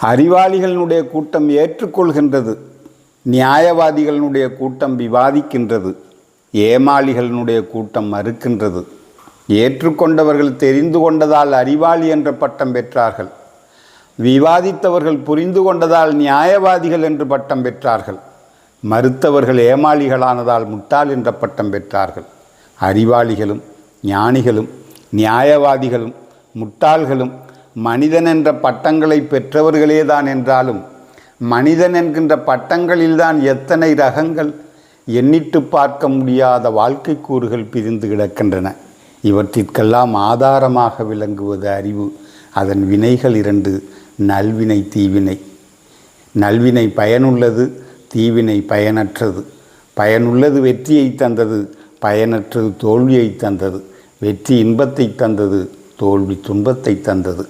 அறிவாளிகளினுடைய கூட்டம் ஏற்றுக்கொள்கின்றது, நியாயவாதிகளினுடைய கூட்டம் விவாதிக்கின்றது, ஏமாளிகளினுடைய கூட்டம் மறுக்கின்றது. ஏற்றுக்கொண்டவர்கள் தெரிந்து கொண்டதால் அறிவாளி என்ற பட்டம் பெற்றார்கள். விவாதித்தவர்கள் புரிந்து கொண்டதால் நியாயவாதிகள் என்று பட்டம் பெற்றார்கள். மறுத்தவர்கள் ஏமாளிகளானதால் முட்டாள் என்ற பட்டம் பெற்றார்கள். அறிவாளிகளும் ஞானிகளும் நியாயவாதிகளும் முட்டாள்களும் மனிதன் என்ற பட்டங்களை பெற்றவர்களேதான் என்றாலும் மனிதன் என்கின்ற பட்டங்களில்தான் எத்தனை ரகங்கள், எண்ணிட்டு பார்க்க முடியாத வாழ்க்கை கூறுகள் பிரிந்து கிடக்கின்றன. இவற்றிற்கெல்லாம் ஆதாரமாக விளங்குவது அறிவு. அதன் வினைகள் இரண்டு, நல்வினை தீவினை. நல்வினை பயனுள்ளது, தீவினை பயனற்றது. பயனுள்ளது வெற்றியை தந்தது, பயனற்றது தோல்வியை தந்தது. வெற்றி இன்பத்தை தந்தது, தோல்வி துன்பத்தை தந்தது.